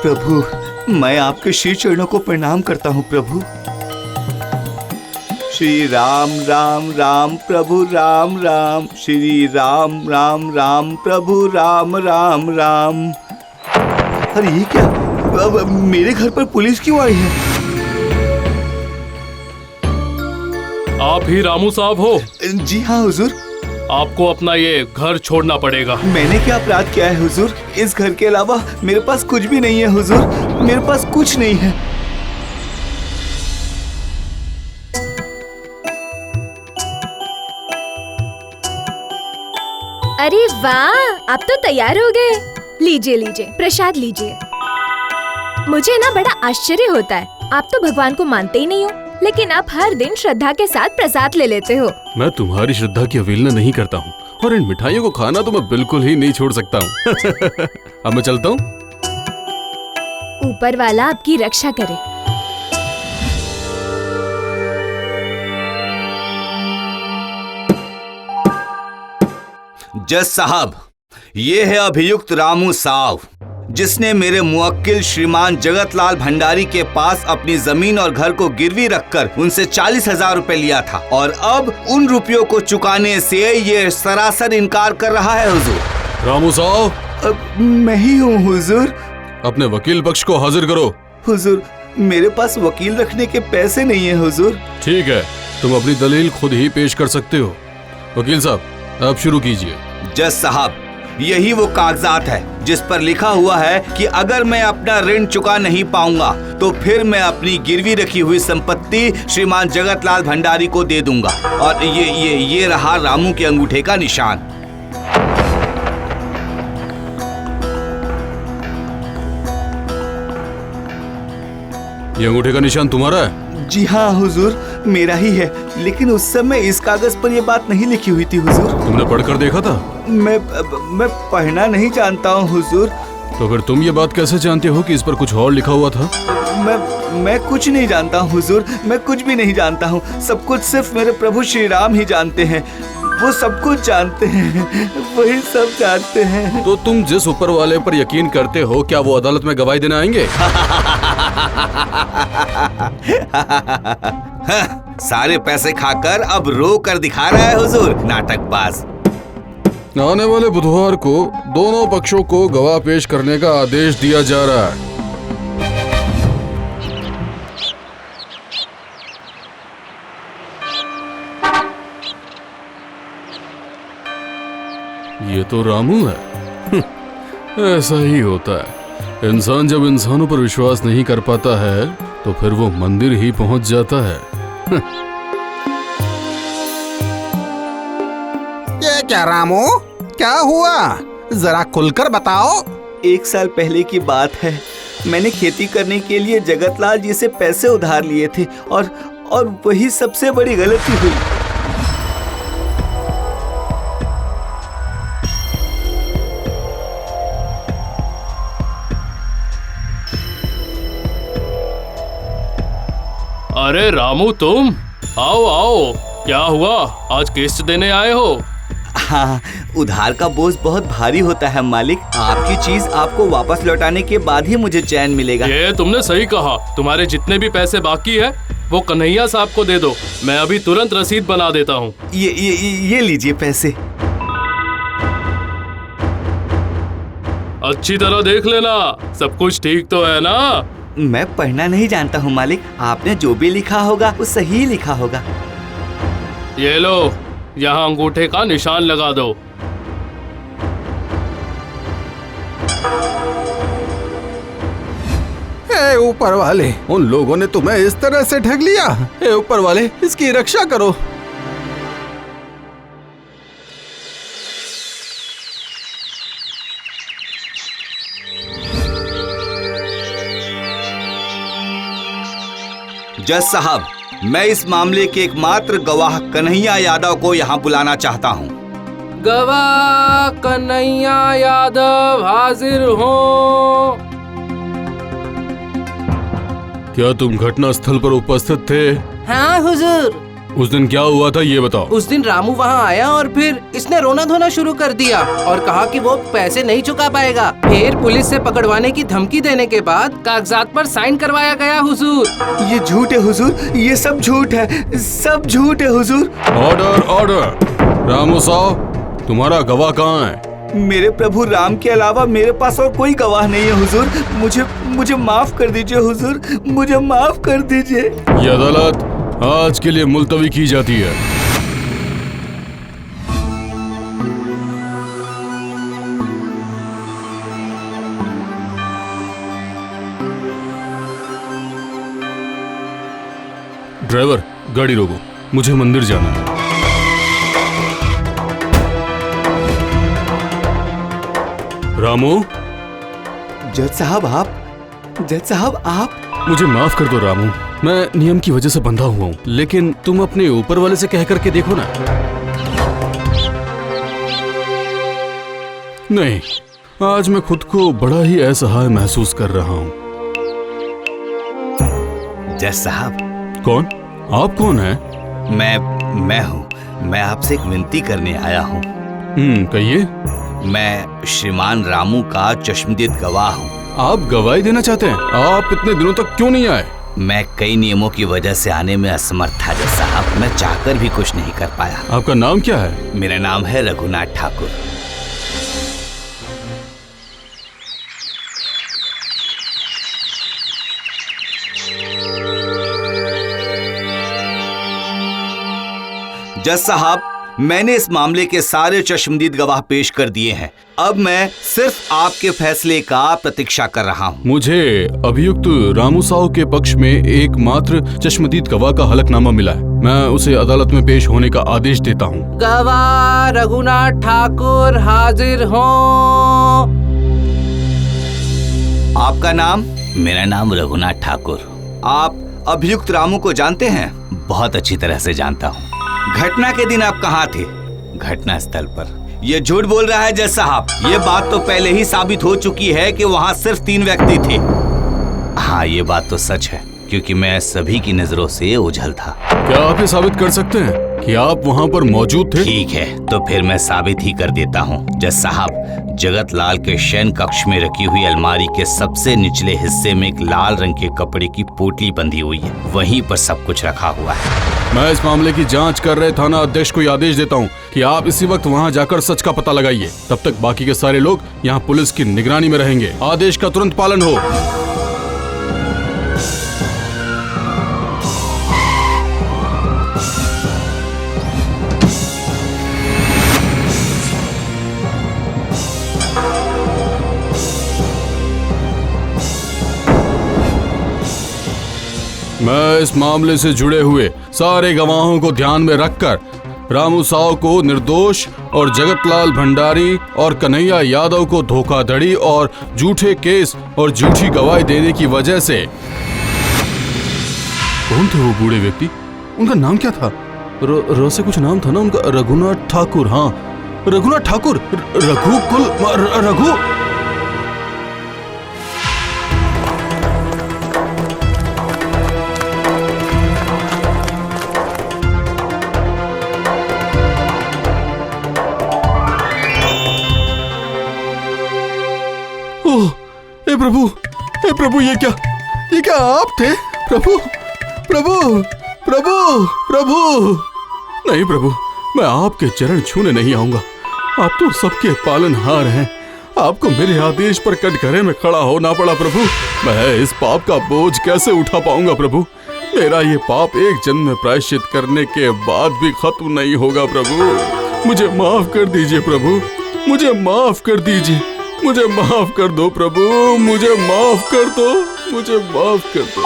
प्रभु, मैं आपके श्री चरणों को प्रणाम करता हूँ प्रभु। श्री राम राम राम प्रभु राम राम, श्री राम राम राम प्रभु राम राम राम। अरे ये क्या, अब मेरे घर पर पुलिस क्यों आई है? आप ही रामू साहब हो? जी हाँ हुजूर। आपको अपना ये घर छोड़ना पड़ेगा। मैंने क्या अपराध किया है हुजूर? इस घर के अलावा मेरे पास कुछ भी नहीं है हुजूर, मेरे पास कुछ नहीं है। अरे वाह, आप तो तैयार हो गए। लीजिए लीजिए, प्रसाद लीजिए। मुझे ना बड़ा आश्चर्य होता है, आप तो भगवान को मानते ही नहीं हो, लेकिन आप हर दिन श्रद्धा के साथ प्रसाद ले लेते हो। मैं तुम्हारी श्रद्धा की अवहेलना नहीं करता हूँ, और इन मिठाइयों को खाना तो मैं बिल्कुल ही नहीं छोड़ सकता हूँ। अब मैं चलता हूँ। ऊपर वाला आपकी रक्षा करे। जज साहब, ये है अभियुक्त रामू साहब, जिसने मेरे मुवक्किल श्रीमान जगतलाल भंडारी के पास अपनी जमीन और घर को गिरवी रखकर उनसे 40,000 रुपए लिया था, और अब उन रुपयों को चुकाने से ये सरासर इनकार कर रहा है हुजूर। रामू साहब, मैं ही हूँ हुजूर। अपने वकील पक्ष को हाजिर करो। हुजूर, मेरे पास वकील रखने के पैसे नहीं है हुजूर। ठीक है, तुम अपनी दलील खुद ही पेश कर सकते हो। वकील साहब, आप शुरू कीजिए। जज साहब, यही वो कागजात है जिस पर लिखा हुआ है कि अगर मैं अपना ऋण चुका नहीं पाऊंगा तो फिर मैं अपनी गिरवी रखी हुई संपत्ति श्रीमान जगतलाल भंडारी को दे दूंगा। और ये रहा रामू के अंगूठे का निशान। ये अंगूठे का निशान तुम्हारा है? जी हाँ हुजूर, मेरा ही है, लेकिन उस समय इस कागज पर ये बात नहीं लिखी हुई थी हुजूर। तुमने पढ़कर देखा था? मैं पढ़ना नहीं जानता हूँ हुजूर। तो फिर तुम ये बात कैसे जानते हो कि इस पर कुछ और लिखा हुआ था? मैं कुछ नहीं जानता हूँ हुजूर, मैं कुछ भी नहीं जानता हूँ। सब कुछ सिर्फ मेरे प्रभु श्री राम ही जानते हैं। वो सब कुछ जानते हैं, वही सब जानते हैं। तो तुम जिस ऊपर वाले पर यकीन करते हो, क्या वो अदालत में गवाही देने आएंगे? सारे पैसे खाकर अब रो कर दिखा रहा है हुजूर, नाटकबाज। आने वाले बुधवार को दोनों पक्षों को गवाह पेश करने का आदेश दिया जा रहा है। ये तो रामू है। ऐसा ही होता है, इंसान जब इंसानों पर विश्वास नहीं कर पाता है तो फिर वो मंदिर ही पहुंच जाता है। ये क्या रामू, क्या हुआ? जरा खुलकर बताओ। 1 साल पहले की बात है, मैंने खेती करने के लिए जगतलाल जी से पैसे उधार लिए थे, और वही सबसे बड़ी गलती हुई। अरे रामू, तुम आओ आओ, क्या हुआ? आज किस्त देने आए हो? हाँ, उधार का बोझ बहुत भारी होता है मालिक। आपकी चीज आपको वापस लौटाने के बाद ही मुझे चैन मिलेगा। ये तुमने सही कहा। तुम्हारे जितने भी पैसे बाकी है वो कन्हैया साहब को दे दो, मैं अभी तुरंत रसीद बना देता हूँ। ये लीजिए पैसे। अच्छी तरह देख लेना, सब कुछ ठीक तो है ना? मैं पढ़ना नहीं जानता हूँ मालिक, आपने जो भी लिखा होगा वो सही लिखा होगा। ये लो, यहाँ अंगूठे का निशान लगा दो। हे ऊपर वाले, उन लोगों ने तुम्हें इस तरह से ठग लिया। हे ऊपर वाले, इसकी रक्षा करो। जज साहब, मैं इस मामले के एकमात्र गवाह कन्हैया यादव को यहाँ बुलाना चाहता हूँ। गवाह कन्हैया यादव हाजिर हो। क्या तुम घटना स्थल पर उपस्थित थे? हाँ हुजूर। उस दिन क्या हुआ था ये बताओ। उस दिन रामू वहाँ आया और फिर इसने रोना धोना शुरू कर दिया और कहा कि वो पैसे नहीं चुका पाएगा। फिर पुलिस से पकड़वाने की धमकी देने के बाद कागजात पर साइन करवाया गया हुजूर। ये झूठ है हुजूर, ये सब झूठ है, सब झूठ है हुजूर। Order order. रामू साहब, तुम्हारा गवाह कहाँ है? मेरे प्रभु राम के अलावा मेरे पास और कोई गवाह नहीं है हुजूर। मुझे माफ कर दीजिए हुजूर, मुझे माफ कर दीजिए। ये अदालत आज के लिए मुलतवी की जाती है। ड्राइवर, गाड़ी रोको, मुझे मंदिर जाना है। रामू। जज साहब आप मुझे माफ कर दो रामू, मैं नियम की वजह से बंधा हुआ हूँ, लेकिन तुम अपने ऊपर वाले से कह करके देखो ना। नहीं, आज मैं खुद को बड़ा ही असहाय महसूस कर रहा हूँ। जज साहब। कौन? आप कौन है? मैं हूँ, मैं आपसे एक विनती करने आया हूँ। कहिए। मैं श्रीमान रामू का चश्मदीद गवाह हूँ। आप गवाही देना चाहते हैं? आप इतने दिनों तक क्यों नहीं आए? मैं कई नियमों की वजह से आने में असमर्थ था जज साहब, मैं चाहकर भी कुछ नहीं कर पाया। आपका नाम क्या है? मेरा नाम है रघुनाथ ठाकुर। जज साहब, मैंने इस मामले के सारे चश्मदीद गवाह पेश कर दिए हैं। अब मैं सिर्फ आपके फैसले का प्रतीक्षा कर रहा हूँ। मुझे अभियुक्त रामू साहू के पक्ष में एकमात्र चश्मदीद गवाह का हलफनामा मिला है। मैं उसे अदालत में पेश होने का आदेश देता हूँ। गवाह रघुनाथ ठाकुर हाजिर हो। आपका नाम? मेरा नाम रघुनाथ ठाकुर। आप अभियुक्त रामू को जानते हैं? बहुत अच्छी तरह से जानता हूँ। घटना के दिन आप कहाँ थे? घटना स्थल पर। ये झूठ बोल रहा है जज साहब, ये बात तो पहले ही साबित हो चुकी है कि वहाँ सिर्फ 3 व्यक्ति थे। हाँ, ये बात तो सच है, क्योंकि मैं सभी की नजरों से ओझल था। क्या आप ये साबित कर सकते हैं कि आप वहाँ पर मौजूद थे? ठीक है, तो फिर मैं साबित ही कर देता हूँ। जज साहब, जगत लाल के शयन कक्ष में रखी हुई अलमारी के सबसे निचले हिस्से में एक लाल रंग के कपड़े की पोटली बंधी हुई है, वहीं पर सब कुछ रखा हुआ है। मैं इस मामले की जांच कर रहे थाना अध्यक्ष को आदेश देता हूं कि आप इसी वक्त वहां जाकर सच का पता लगाइए। तब तक बाकी के सारे लोग यहां पुलिस की निगरानी में रहेंगे। आदेश का तुरंत पालन हो। मैं इस मामले से जुड़े हुए सारे गवाहों को ध्यान में रखकर रामू साहू को निर्दोष और जगतलाल भंडारी और कन्हैया यादव को धोखाधड़ी और झूठे केस और झूठी गवाही देने की वजह से। कौन थे वो बूढ़े व्यक्ति? उनका नाम क्या था? र से कुछ नाम था ना उनका? रघुनाथ ठाकुर। हाँ, रघुनाथ ठाकुर। रघु। हे प्रभु, ये क्या आप थे? प्रभु प्रभु प्रभु प्रभु। नहीं प्रभु, मैं आपके चरण छूने नहीं आऊंगा। आप तो सबके पालनहार हैं। आपको मेरे आदेश पर कटघरे में खड़ा होना पड़ा प्रभु। मैं इस पाप का बोझ कैसे उठा पाऊंगा प्रभु? मेरा ये पाप एक जन्म में प्रायश्चित करने के बाद भी खत्म नहीं होगा प्रभु। मुझे माफ कर दीजिए प्रभु, मुझे माफ कर दीजिए, मुझे माफ कर दो प्रभु, मुझे माफ कर दो, मुझे माफ कर दो।